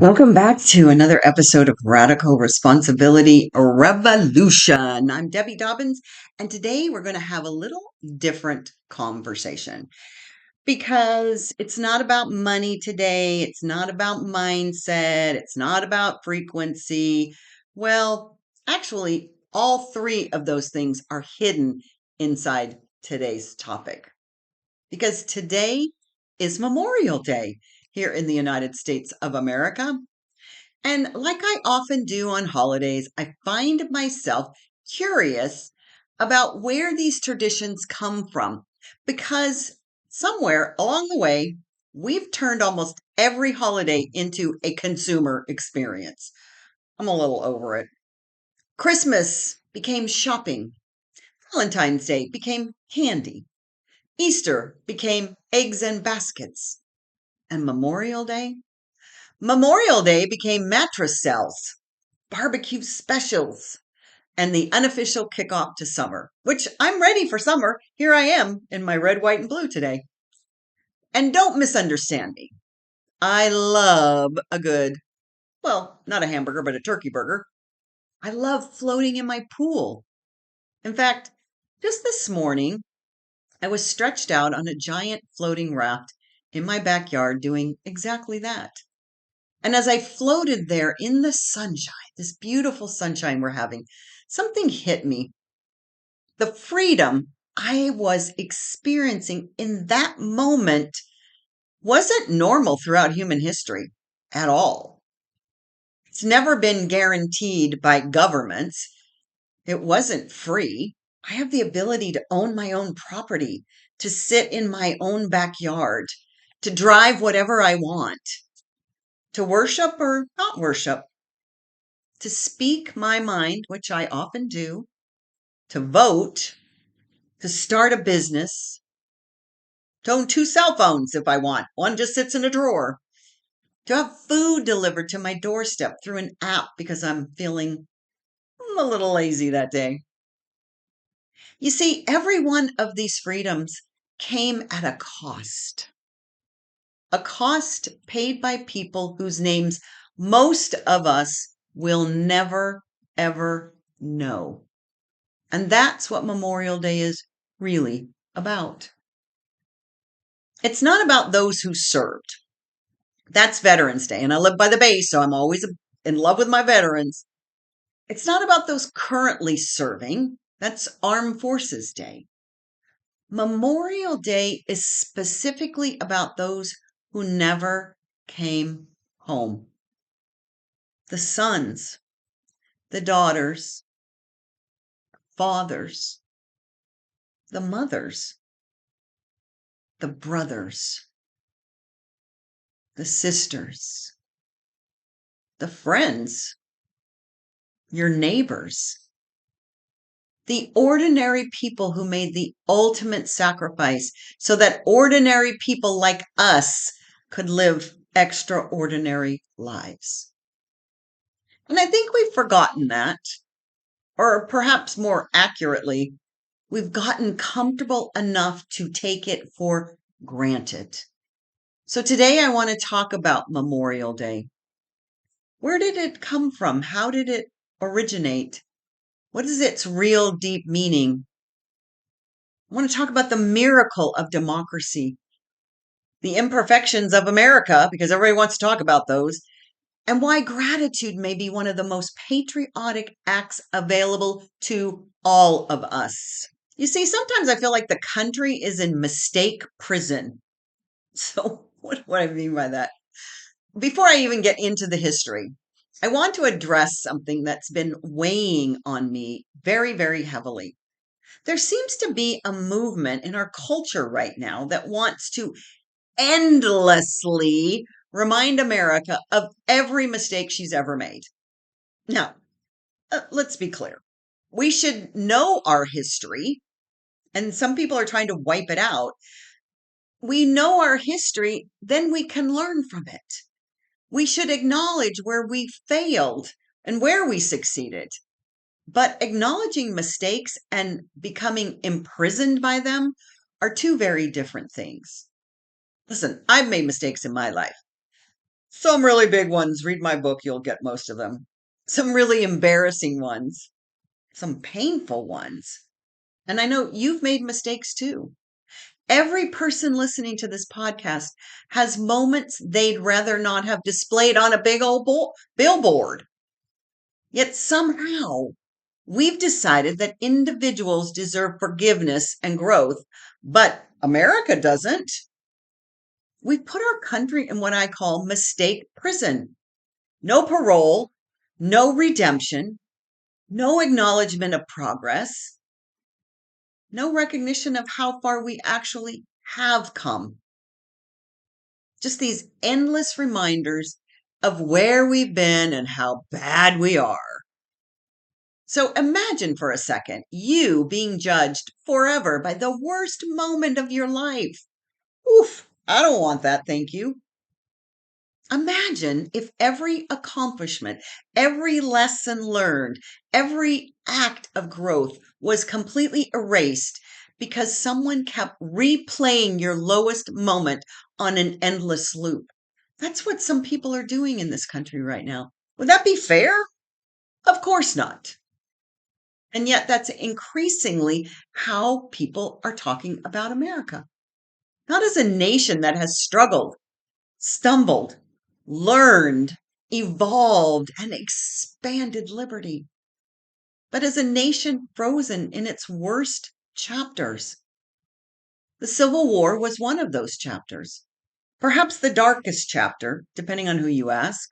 Welcome back to another episode of Radical Responsibility Revolution. I'm Debbie Dobbins, and today we're going to have a little different conversation because it's not about money today. It's not about mindset. It's not about frequency. Well, actually, all three of those things are hidden inside today's topic because today is Memorial Day here in the United States of America. And like I often do on holidays, I find myself curious about where these traditions come from because somewhere along the way, we've turned almost every holiday into a consumer experience. I'm a little over it. Christmas became shopping, Valentine's Day became candy, Easter became eggs and baskets, and Memorial Day? Memorial Day became mattress cells, barbecue specials, and the unofficial kickoff to summer, which I'm ready for summer. Here I am in my red, white, and blue today. And don't misunderstand me. I love a good, well, not a hamburger, but a turkey burger. I love floating in my pool. In fact, just this morning, I was stretched out on a giant floating raft in my backyard doing exactly that. And as I floated there in the sunshine, this beautiful sunshine we're having, something hit me. The freedom I was experiencing in that moment wasn't normal throughout human history at all. It's never been guaranteed by governments. It wasn't free. I have the ability to own my own property, to sit in my own backyard, to drive whatever I want, to worship or not worship, to speak my mind, which I often do, to vote, to start a business, to own two cell phones if I want. One just sits in a drawer. To have food delivered to my doorstep through an app because I'm feeling a little lazy that day. You see, every one of these freedoms came at a cost paid by people whose names most of us will never, ever know. And that's what Memorial Day is really about. It's not about those who served. That's Veterans Day, and I live by the base, so I'm always in love with my veterans. It's not about those currently serving. That's Armed Forces Day. Memorial Day is specifically about those who never came home. The sons, the daughters, fathers, the mothers, the brothers, the sisters, the friends, your neighbors, the ordinary people who made the ultimate sacrifice so that ordinary people like us could live extraordinary lives. And I think we've forgotten that, or perhaps more accurately, we've gotten comfortable enough to take it for granted. So today I want to talk about Memorial Day. Where did it come from? How did it originate? What is its real deep meaning? I want to talk about the miracle of democracy, the imperfections of America, because everybody wants to talk about those, and why gratitude may be one of the most patriotic acts available to all of us. You see, sometimes I feel like the country is in mistake prison. So, what do I mean by that? Before I even get into the history, I want to address something that's been weighing on me very, very heavily. There seems to be a movement in our culture right now that wants to endlessly remind America of every mistake she's ever made. Now, let's be clear. We should know our history, and some people are trying to wipe it out. We know our history, then we can learn from it. We should acknowledge where we failed and where we succeeded. But acknowledging mistakes and becoming imprisoned by them are two very different things. Listen, I've made mistakes in my life. Some really big ones. Read my book, you'll get most of them. Some really embarrassing ones, some painful ones. And I know you've made mistakes too. Every person listening to this podcast has moments they'd rather not have displayed on a big old billboard. Yet somehow we've decided that individuals deserve forgiveness and growth, but America doesn't. We've put our country in what I call mistake prison. No parole, no redemption, no acknowledgement of progress, no recognition of how far we actually have come. Just these endless reminders of where we've been and how bad we are. So imagine for a second you being judged forever by the worst moment of your life. Oof, I don't want that, thank you. Imagine if every accomplishment, every lesson learned, every act of growth was completely erased because someone kept replaying your lowest moment on an endless loop. That's what some people are doing in this country right now. Would that be fair? Of course not. And yet, that's increasingly how people are talking about America. Not as a nation that has struggled, stumbled, learned, evolved, and expanded liberty, but as a nation frozen in its worst chapters. The Civil War was one of those chapters, perhaps the darkest chapter, depending on who you ask.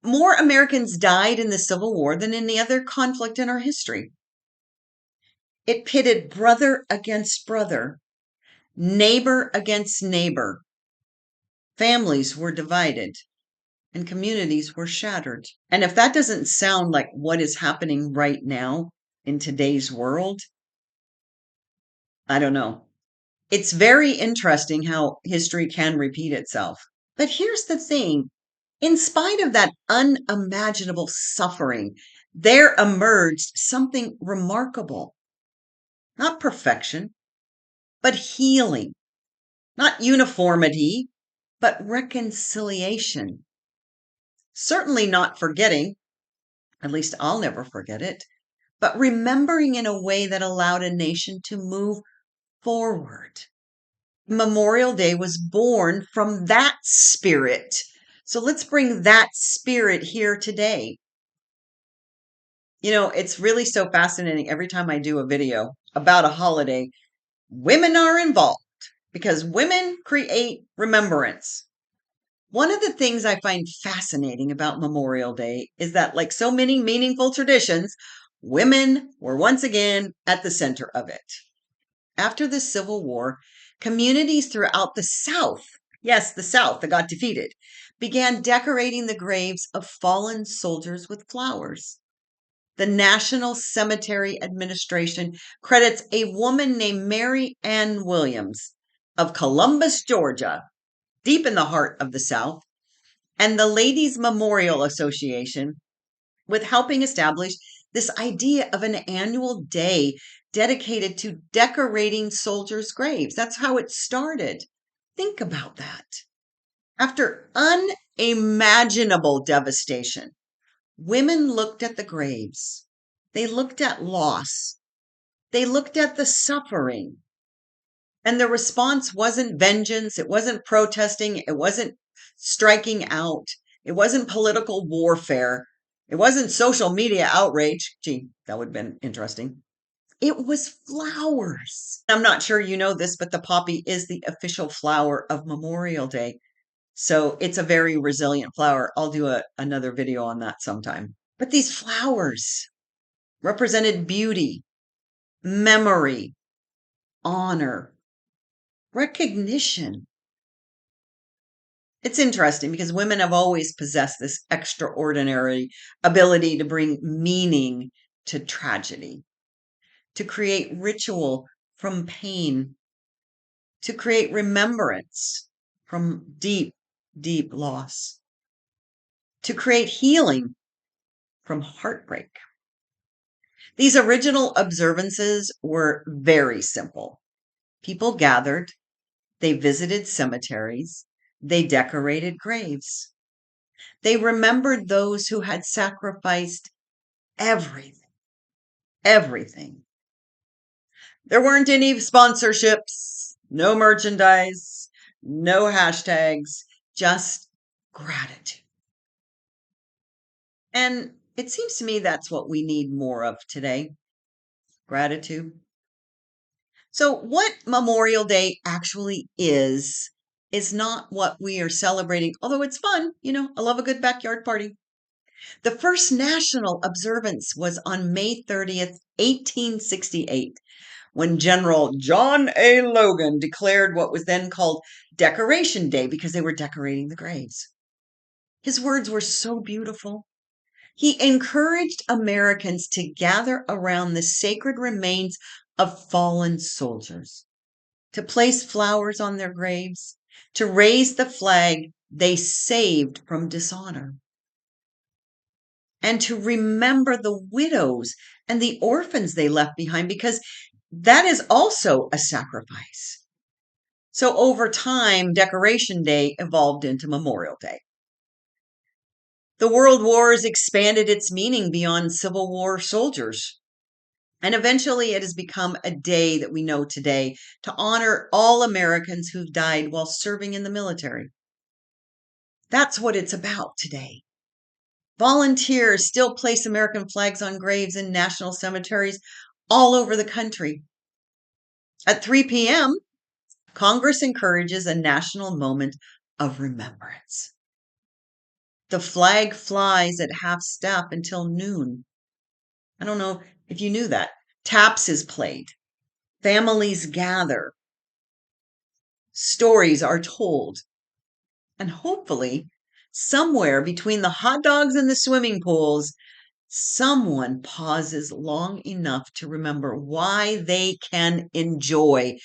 More Americans died in the Civil War than any other conflict in our history. It pitted brother against brother, neighbor against neighbor. Families were divided and communities were shattered. And if that doesn't sound like what is happening right now in today's world, I don't know. It's very interesting how history can repeat itself. But here's the thing, in spite of that unimaginable suffering, there emerged something remarkable. Not perfection, but healing. Not uniformity, but reconciliation. Certainly not forgetting, at least I'll never forget it, but remembering in a way that allowed a nation to move forward. Memorial Day was born from that spirit. So let's bring that spirit here today. You know, it's really so fascinating every time I do a video about a holiday, women are involved because women create remembrance. One of the things I find fascinating about Memorial Day is that, like so many meaningful traditions, women were once again at the center of it. After the Civil War, communities throughout the South, yes, the South that got defeated, began decorating the graves of fallen soldiers with flowers. The National Cemetery Administration credits a woman named Mary Ann Williams of Columbus, Georgia, deep in the heart of the South, and the Ladies Memorial Association with helping establish this idea of an annual day dedicated to decorating soldiers' graves. That's how it started. Think about that. After unimaginable devastation, women looked at the graves. They looked at loss. They looked at the suffering. And the response wasn't vengeance. It wasn't protesting. It wasn't striking out. It wasn't political warfare. It wasn't social media outrage. Gee, that would have been interesting. It was flowers. I'm not sure you know this, but the poppy is the official flower of Memorial Day. So it's a very resilient flower. I'll do another video on that sometime. But these flowers represented beauty, memory, honor, recognition. It's interesting because women have always possessed this extraordinary ability to bring meaning to tragedy, to create ritual from pain, to create remembrance from deep, deep loss, to create healing from heartbreak. These original observances were very simple. People gathered, they visited cemeteries, They decorated graves. They remembered those who had sacrificed everything, everything. There weren't any sponsorships, no merchandise, no hashtags, just gratitude. And it seems to me that's what we need more of today, gratitude. So, what Memorial Day actually is not what we are celebrating, although it's fun. I love a good backyard party. The first national observance was on May 30th, 1868, when General John A. Logan declared what was then called Decoration Day because they were decorating the graves. His words were so beautiful. He encouraged Americans to gather around the sacred remains of fallen soldiers, to place flowers on their graves, to raise the flag they saved from dishonor, and to remember the widows and the orphans they left behind, because that is also a sacrifice. So over time, Decoration Day evolved into Memorial Day. The World Wars expanded its meaning beyond Civil War soldiers. And eventually, it has become a day that we know today to honor all Americans who've died while serving in the military. That's what it's about today. Volunteers still place American flags on graves in national cemeteries all over the country. At 3 p.m., Congress encourages a national moment of remembrance. The flag flies at half staff until noon. I don't know if you knew that. Taps is played. Families gather. Stories are told. And hopefully, somewhere between the hot dogs and the swimming pools, someone pauses long enough to remember why they can enjoy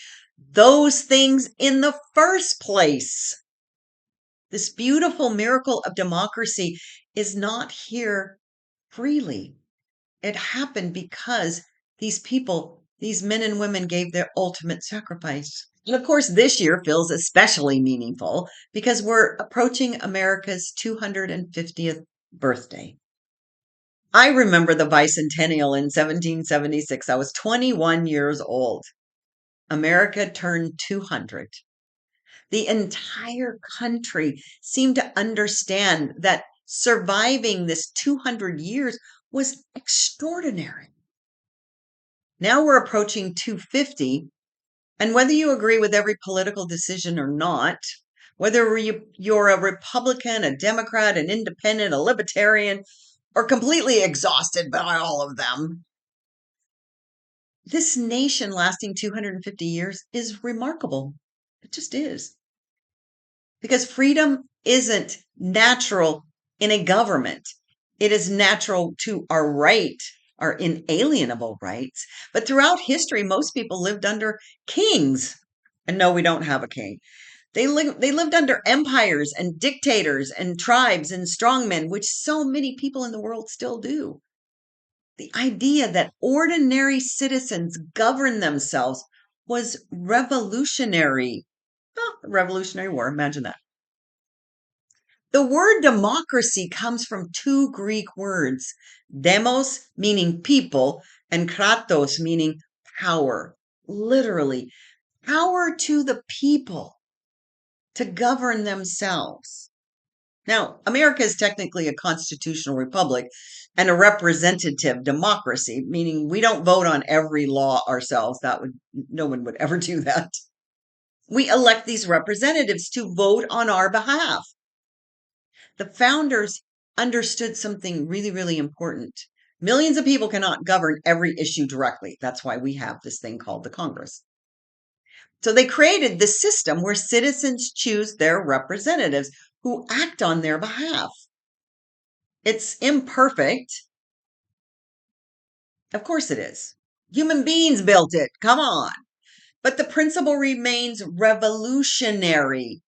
those things in the first place. This beautiful miracle of democracy is not here freely. It happened because these people, these men and women, gave their ultimate sacrifice. And of course, this year feels especially meaningful because we're approaching America's 250th birthday. I remember the bicentennial in 1776. I was 21 years old. America turned 200. The entire country seemed to understand that surviving this 200 years was extraordinary. Now we're approaching 250, and whether you agree with every political decision or not, whether you're a Republican, a Democrat, an independent, a libertarian, or completely exhausted by all of them, this nation lasting 250 years is remarkable. It just is. Because freedom isn't natural in a government. It is natural to our right, our inalienable rights. But throughout history, most people lived under kings. And no, we don't have a king. They lived under empires and dictators and tribes and strongmen, which so many people in the world still do. The idea that ordinary citizens govern themselves was revolutionary. Oh, the Revolutionary War, imagine that. The word democracy comes from two Greek words, demos, meaning people, and kratos, meaning power. Literally, power to the people to govern themselves. Now, America is technically a constitutional republic and a representative democracy, meaning we don't vote on every law ourselves. No one would ever do that. We elect these representatives to vote on our behalf. The founders understood something really, really important. Millions of people cannot govern every issue directly. That's why we have this thing called the Congress. So they created this system where citizens choose their representatives who act on their behalf. It's imperfect. Of course it is. Human beings built it. Come on. But the principle remains revolutionary.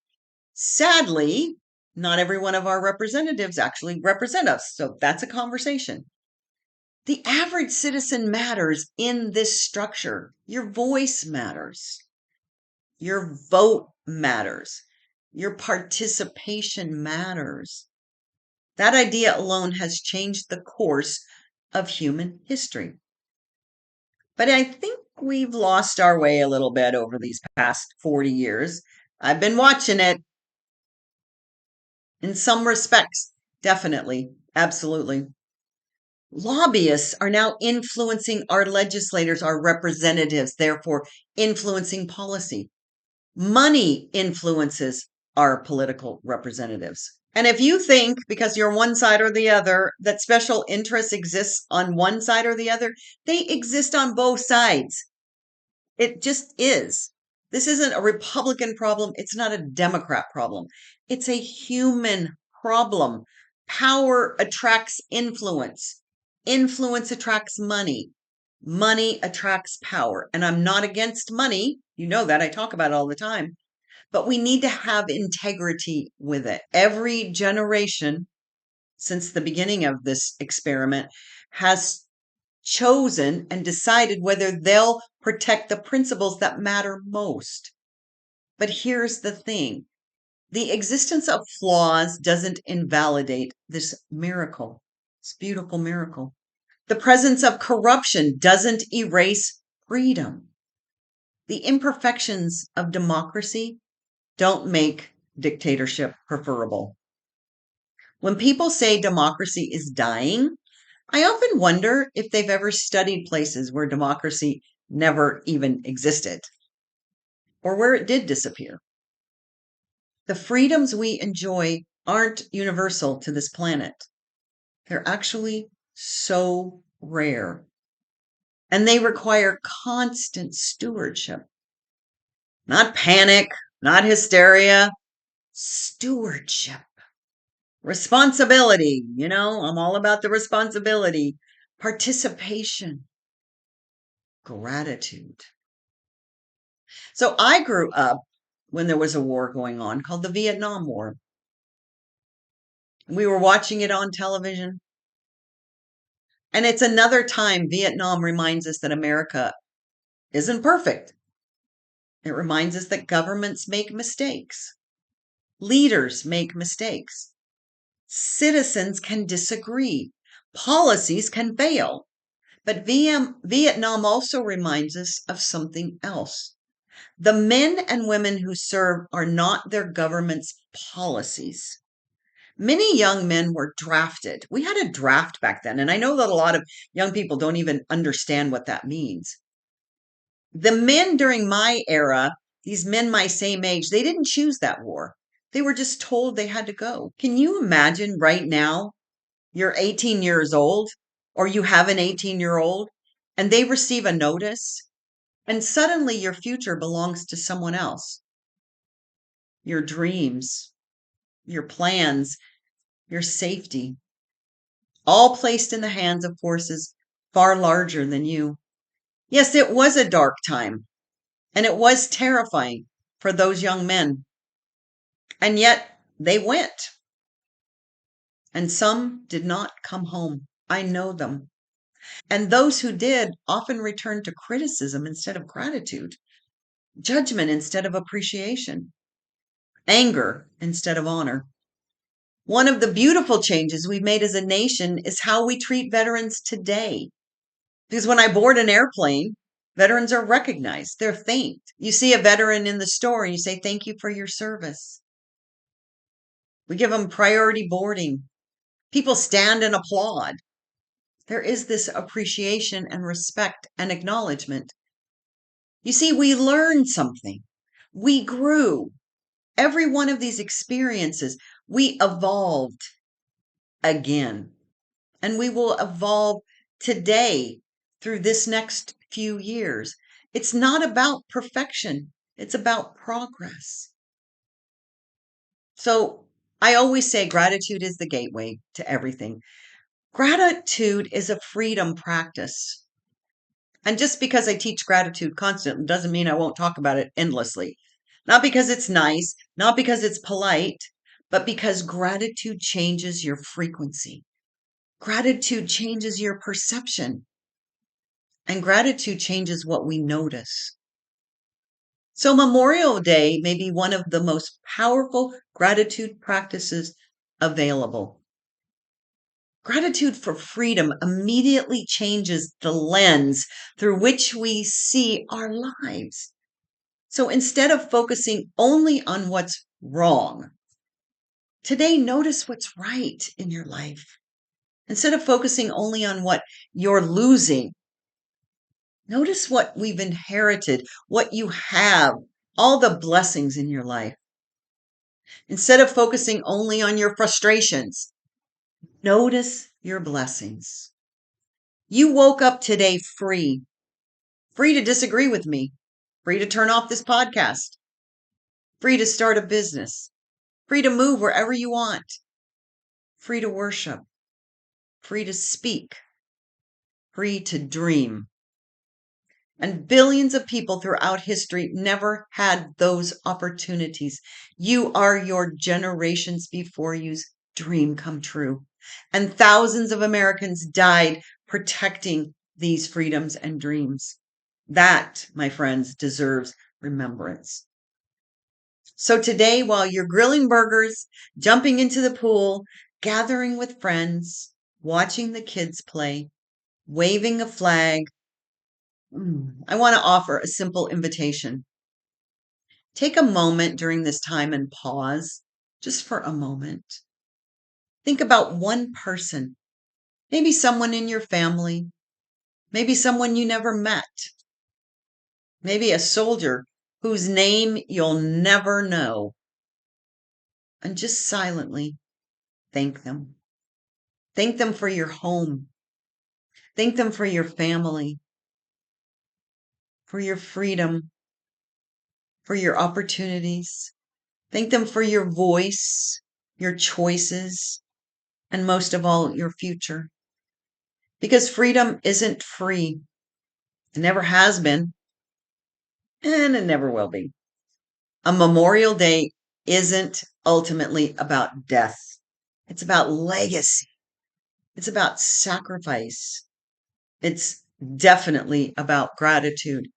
Sadly, not every one of our representatives actually represent us. So that's a conversation. The average citizen matters in this structure. Your voice matters. Your vote matters. Your participation matters. That idea alone has changed the course of human history. But I think we've lost our way a little bit over these past 40 years. I've been watching it in some respects, definitely, absolutely. Lobbyists are now influencing our legislators, our representatives, therefore influencing policy. Money influences our political representatives. And if you think, because you're one side or the other, that special interest exists on one side or the other, they exist on both sides. It just is. This isn't a Republican problem. It's not a Democrat problem. It's a human problem. Power attracts influence. Influence attracts money. Money attracts power. And I'm not against money. You know that. I talk about it all the time. But we need to have integrity with it. Every generation since the beginning of this experiment has chosen and decided whether they'll protect the principles that matter most. But here's the thing, the existence of flaws doesn't invalidate this miracle, this beautiful miracle. The presence of corruption doesn't erase freedom. The imperfections of democracy don't make dictatorship preferable. When people say democracy is dying, I often wonder if they've ever studied places where democracy never even existed or where it did disappear. The freedoms we enjoy aren't universal to this planet. They're actually so rare, and they require constant stewardship. Not panic, not hysteria, stewardship. Responsibility, I'm all about the responsibility. Participation, gratitude. So I grew up when there was a war going on called the Vietnam War. We were watching it on television. And it's another time Vietnam reminds us that America isn't perfect. It reminds us that governments make mistakes, leaders make mistakes, citizens can disagree, policies can fail. But Vietnam also reminds us of something else. The men and women who serve are not their government's policies. Many young men were drafted. We had a draft back then, and I know that a lot of young people don't even understand what that means. The men during my era, these men my same age, they didn't choose that war. They were just told they had to go. Can you imagine right now you're 18 years old or you have an 18-year-old and they receive a notice and suddenly your future belongs to someone else? Your dreams, your plans, your safety, all placed in the hands of forces far larger than you. Yes, it was a dark time, and it was terrifying for those young men. And yet they went, and some did not come home. I know them. And those who did often returned to criticism instead of gratitude, judgment instead of appreciation, anger instead of honor. One of the beautiful changes we've made as a nation is how we treat veterans today. Because when I board an airplane, veterans are recognized, they're thanked. You see a veteran in the store and you say, "Thank you for your service." We give them priority boarding. People stand and applaud. There is this appreciation and respect and acknowledgement. You see, we learned something. We grew. Every one of these experiences, we evolved again. And we will evolve today through this next few years. It's not about perfection, it's about progress. So I always say gratitude is the gateway to everything. Gratitude is a freedom practice. And just because I teach gratitude constantly doesn't mean I won't talk about it endlessly. Not because it's nice, not because it's polite, but because gratitude changes your frequency. Gratitude changes your perception. And gratitude changes what we notice. So, Memorial Day may be one of the most powerful gratitude practices available. Gratitude for freedom immediately changes the lens through which we see our lives. So instead of focusing only on what's wrong, today notice what's right in your life. Instead of focusing only on what you're losing, notice what we've inherited, what you have, all the blessings in your life. Instead of focusing only on your frustrations, notice your blessings. You woke up today free to disagree with me, free to turn off this podcast, free to start a business, free to move wherever you want, free to worship, free to speak, free to dream. And billions of people throughout history never had those opportunities. You are your generations before you's dream come true. And thousands of Americans died protecting these freedoms and dreams. That, my friends, deserves remembrance. So today, while you're grilling burgers, jumping into the pool, gathering with friends, watching the kids play, waving a flag, I want to offer a simple invitation. Take a moment during this time and pause just for a moment. Think about one person, maybe someone in your family, maybe someone you never met, maybe a soldier whose name you'll never know, and just silently thank them. Thank them for your home. Thank them for your family, for your freedom, for your opportunities. Thank them for your voice, your choices, and most of all, your future. Because freedom isn't free. It never has been, and it never will be. A Memorial Day isn't ultimately about death. It's about legacy. It's about sacrifice. It's definitely about gratitude.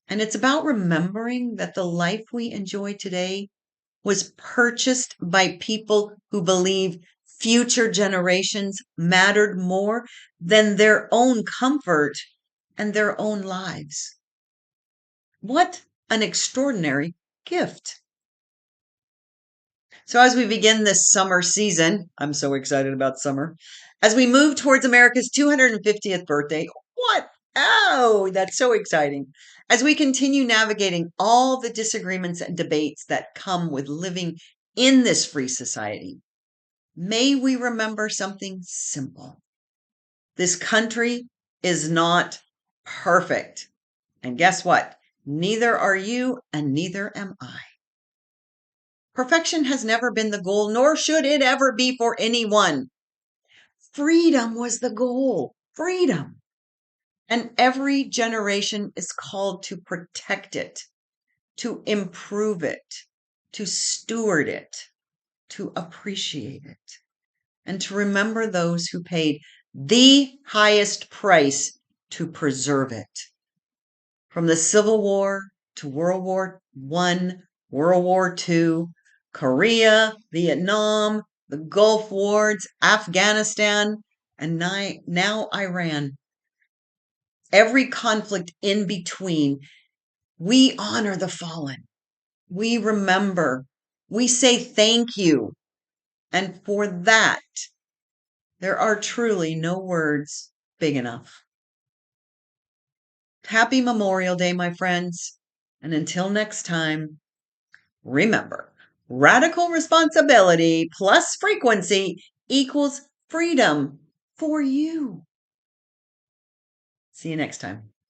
And it's about remembering that the life we enjoy today was purchased by people who believe future generations mattered more than their own comfort and their own lives. What an extraordinary gift. So, as we begin this summer season, I'm so excited about summer. As we move towards America's 250th birthday, what? Oh, that's so exciting. As we continue navigating all the disagreements and debates that come with living in this free society, may we remember something simple. This country is not perfect. And guess what? Neither are you, and neither am I. Perfection has never been the goal, nor should it ever be for anyone. Freedom was the goal. Freedom. And every generation is called to protect it, to improve it, to steward it, to appreciate it, and to remember those who paid the highest price to preserve it. From the Civil War to World War I, World War II, Korea, Vietnam, the Gulf Wars, Afghanistan, and now Iran. Every conflict in between, we honor the fallen. We remember. We say thank you. And for that, there are truly no words big enough. Happy Memorial Day, my friends. And until next time, remember, radical responsibility plus frequency equals freedom for you. See you next time.